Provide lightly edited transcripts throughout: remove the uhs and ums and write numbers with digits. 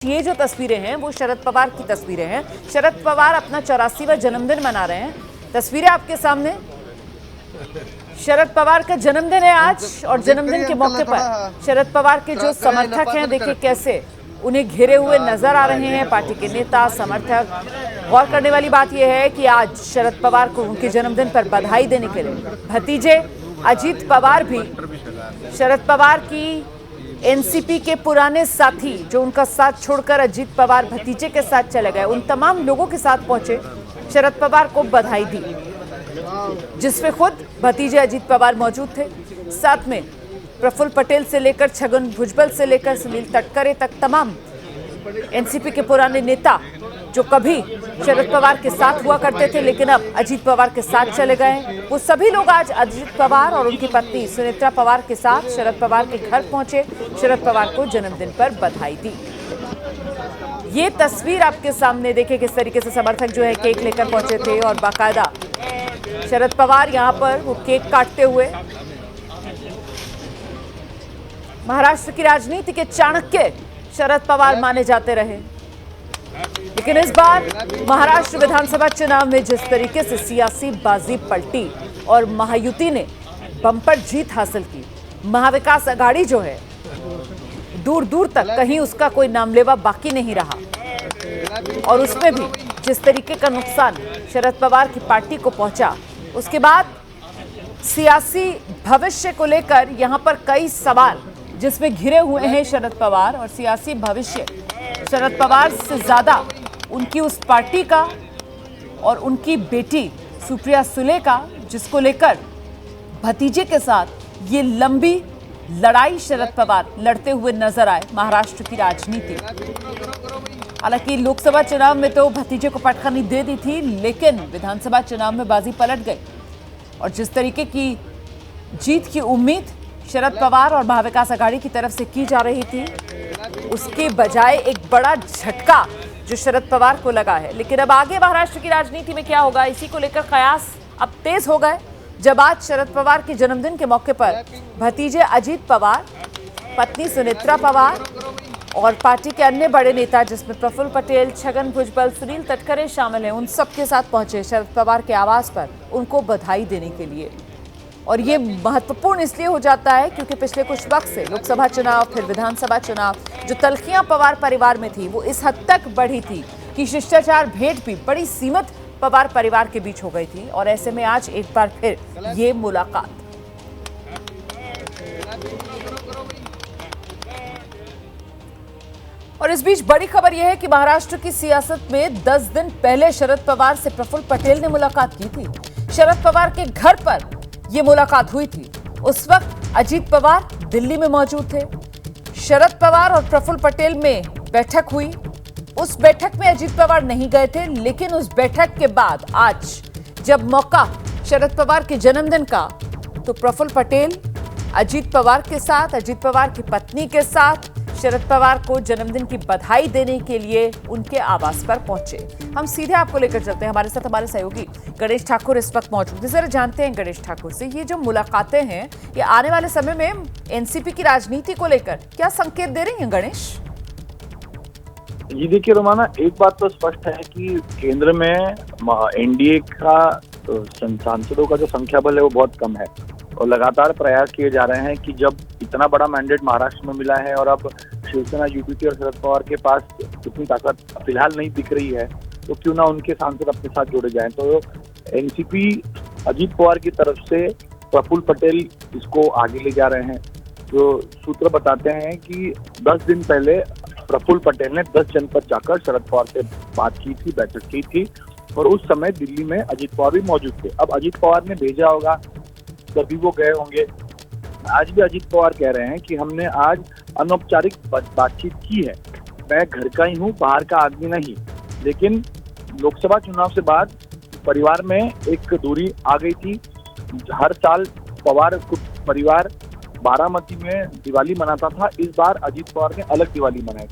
ये जो तस्वीरें हैं वो शरद पवार की तस्वीरें हैं। शरद पवार अपना 84वां जन्मदिन मना रहे हैं। तस्वीरें आपके सामने। शरद पवार का जन्मदिन है आज और जन्मदिन के मौके पर शरद पवार के जो समर्थक हैं, देखिए कैसे उन्हें घेरे हुए नजर आ रहे हैं। पार्टी के नेता समर्थक। गौर करने वाली बात यह है कि आज शरद पवार को उनके जन्मदिन पर बधाई देने के लिए भतीजे अजीत पवार भी शरद पवार की एनसीपी के पुराने साथी जो उनका साथ छोड़कर अजीत पवार भतीजे के साथ चले गए, उन तमाम लोगों के साथ पहुंचे, शरद पवार को बधाई दी, जिसमें खुद भतीजे अजीत पवार मौजूद थे। साथ में प्रफुल्ल पटेल से लेकर छगन भुजबल से लेकर सुनील तटकरे तक तमाम एनसीपी के पुराने नेता जो कभी शरद पवार के साथ हुआ करते थे लेकिन अब अजीत पवार के साथ चले गए, वो सभी लोग आज अजीत पवार और उनकी पत्नी सुनेत्रा पवार के साथ शरद पवार के घर पहुंचे, शरद पवार को जन्मदिन पर बधाई दी। ये तस्वीर आपके सामने देखिए किस तरीके से समर्थक जो है केक लेकर पहुंचे थे और बाकायदा शरद पवार यहां पर वो केक काटते हुए। महाराष्ट्र की राजनीति के चाणक्य शरद पवार माने जाते रहे, लेकिन इस बार महाराष्ट्र विधानसभा चुनाव में जिस तरीके से सियासी बाजी पलटी और महायुति ने बम्पर जीत हासिल की, महाविकास आघाड़ी जो है दूर दूर तक कहीं उसका कोई नामलेवा बाकी नहीं रहा और उसमें भी जिस तरीके का नुकसान शरद पवार की पार्टी को पहुंचा, उसके बाद सियासी भविष्य को लेकर यहां पर कई सवाल जिसमें घिरे हुए हैं शरद पवार और सियासी भविष्य शरद पवार से ज्यादा उनकी उस पार्टी का और उनकी बेटी सुप्रिया सुले का, जिसको लेकर भतीजे के साथ ये लंबी लड़ाई शरद पवार लड़ते हुए नजर आए महाराष्ट्र की राजनीति। हालांकि लोकसभा चुनाव में तो भतीजे को पटखनी दे दी थी, लेकिन विधानसभा चुनाव में बाजी पलट गई और जिस तरीके की जीत की उम्मीद शरद पवार और महाविकास आघाड़ी की तरफ से की जा रही थी, उसके बजाय एक बड़ा झटका जो शरद पवार को लगा है। लेकिन अब आगे महाराष्ट्र की राजनीति में क्या होगा, इसी को लेकर कयास अब तेज हो गए, जब आज शरद पवार के जन्मदिन के मौके पर भतीजे अजीत पवार, पत्नी सुनेत्रा पवार और पार्टी के अन्य बड़े नेता जिसमें प्रफुल्ल पटेल, छगन भुजबल, सुनील तटकरे शामिल हैं, उन सबके साथ पहुंचे शरद पवार के आवास पर उनको बधाई देने के लिए। और ये महत्वपूर्ण इसलिए हो जाता है क्योंकि पिछले कुछ वक्त से लोकसभा चुनाव फिर विधानसभा चुनाव जो तल्खियां पवार परिवार में थी वो इस हद तक बढ़ी थी कि शिष्टाचार भेंट भी बड़ी सीमित पवार परिवार के बीच हो गई थी और ऐसे में आज एक बार फिर ये मुलाकात। और इस बीच बड़ी खबर यह है कि महाराष्ट्र की सियासत में 10 दिन पहले शरद पवार से प्रफुल्ल पटेल ने मुलाकात की थी। शरद पवार के घर पर ये मुलाकात हुई थी। उस वक्त अजीत पवार दिल्ली में मौजूद थे। शरद पवार और प्रफुल्ल पटेल में बैठक हुई। उस बैठक में अजीत पवार नहीं गए थे, लेकिन उस बैठक के बाद आज जब मौका शरद पवार के जन्मदिन का, तो प्रफुल्ल पटेल अजीत पवार के साथ, अजीत पवार की पत्नी के साथ शरद पवार को जन्मदिन की बधाई देने के लिए उनके आवास पर पहुंचे। हम सीधे आपको लेकर चलते हैं, हमारे साथ हमारे सहयोगी गणेश ठाकुर इस वक्त मौजूद हैं। जरा जानते हैं गणेश ठाकुर से, ये जो मुलाकातें हैं ये आने वाले समय में एनसीपी की राजनीति को लेकर क्या संकेत दे रही हैं गणेश? जी देखिए रोमाना, एक बात तो स्पष्ट है कि केंद्र में एनडीए का सांसदों का जो संख्या बल है वो बहुत कम है और लगातार प्रयास किए जा रहे हैं कि जब इतना बड़ा मैंडेट महाराष्ट्र में मिला है और अब शिवसेना, यूपीपी और शरद पवार के पास इतनी ताकत फिलहाल नहीं दिख रही है, तो क्यों ना उनके सांसद अपने साथ जोड़े जाएं। तो एनसीपी अजीत पवार की तरफ से प्रफुल्ल पटेल इसको आगे ले जा रहे हैं। जो सूत्र बताते हैं कि 10 दिन पहले प्रफुल्ल पटेल ने 10 जनपद जाकर शरद पवार से बात की थी, बैठक की थी और उस समय दिल्ली में अजीत पवार भी मौजूद थे। अब अजीत पवार ने भेजा होगा तभी वो गए होंगे। आज भी अजीत पवार कह रहे हैं कि हमने आज अनौपचारिक बातचीत की है, मैं घर का ही हूँ, बाहर का आदमी नहीं। लेकिन लोकसभा चुनाव से बाद परिवार में एक दूरी आ गई थी। हर साल पवार परिवार बारामती में दिवाली मनाता था, इस बार अजीत पवार ने अलग दिवाली मनाई,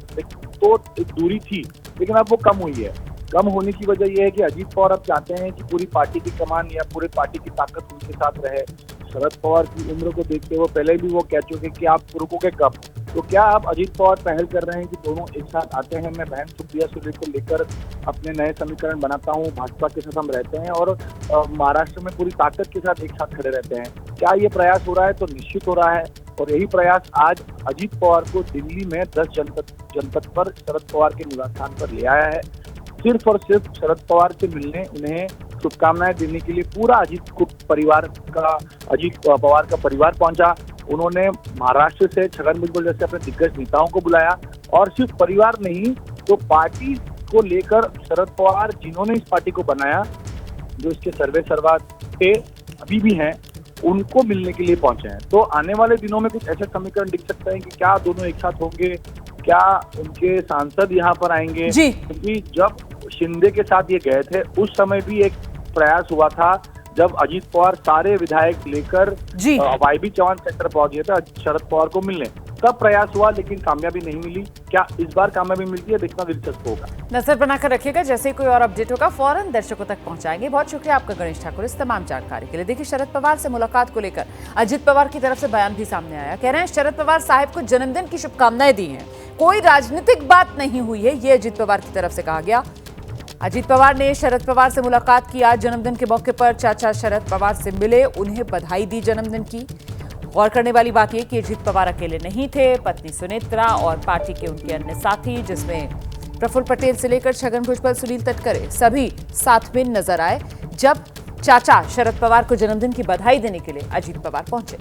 तो एक दूरी थी, लेकिन अब वो कम हुई है। कम होने की वजह यह है कि अजीत पवार अब चाहते हैं कि पूरी पार्टी की कमान या पूरे पार्टी की ताकत उनके साथ रहे। शरद पवार की उम्र को देखते हुए पहले भी वो कह चुके कि आप रुकोगे कब, तो क्या अब अजीत पवार पहल कर रहे हैं कि दोनों एक साथ आते हैं, मैं बहन सुप्रिया सुले को लेकर अपने नए समीकरण बनाता हूं, भाजपा के साथ हम रहते हैं और महाराष्ट्र में पूरी ताकत के साथ एक साथ खड़े रहते हैं? क्या ये प्रयास हो रहा है? तो निश्चित हो रहा है और यही प्रयास आज अजीत पवार को दिल्ली में 10 जनपद पर शरद पवार के निवास स्थान पर ले आया है। सिर्फ और सिर्फ शरद पवार से मिलने उन्हें शुभकामनाएं देने के लिए पूरा अजीत पवार का परिवार पहुंचा। उन्होंने महाराष्ट्र से छगन भुजबल जैसे अपने दिग्गज नेताओं को बुलाया और सिर्फ परिवार नहीं तो पार्टी को लेकर शरद पवार जिन्होंने इस पार्टी को बनाया, जो इसके सर्वे सर्वा थे, अभी भी हैं, उनको मिलने के लिए पहुंचे हैं। तो आने वाले दिनों में कुछ ऐसे समीकरण दिख सकते हैं कि क्या दोनों एक साथ होंगे, क्या उनके सांसद यहाँ पर आएंगे? क्योंकि जब शिंदे के साथ ये गए थे उस समय भी एक प्रयास हुआ था जब अजीत पवार सारे विधायक लेकर वाईबी चौहान सेक्टर पहुंच गए थे शरद पवार को मिलने, तब प्रयास हुआ लेकिन कामयाबी नहीं मिली। क्या इस बार कामयाबी मिलती है, देखना दिलचस्प होगा। नजर बनाकर रखिएगा, जैसे ही कोई और अपडेट होगा फौरन दर्शकों तक पहुंचाएंगे। बहुत शुक्रिया आपका गणेश ठाकुर इस तमाम जानकारी के लिए। देखिए, शरद पवार से मुलाकात को लेकर अजीत पवार की तरफ से बयान भी सामने आया। कह रहे हैं शरद पवार साहब को जन्मदिन की शुभकामनाएं दी हैं, कोई राजनीतिक बात नहीं हुई है, ये अजीत पवार की तरफ से कहा गया। अजीत पवार ने शरद पवार से मुलाकात की। आज जन्मदिन के मौके पर चाचा शरद पवार से मिले, उन्हें बधाई दी जन्मदिन की। गौर करने वाली बात यह कि अजीत पवार अकेले नहीं थे, पत्नी सुनेत्रा और पार्टी के उनके अन्य साथी जिसमें प्रफुल्ल पटेल से लेकर छगन भुजबल, सुनील तटकरे सभी साथ में नजर आए जब चाचा शरद पवार को जन्मदिन की बधाई देने के लिए अजीत पवार पहुंचे।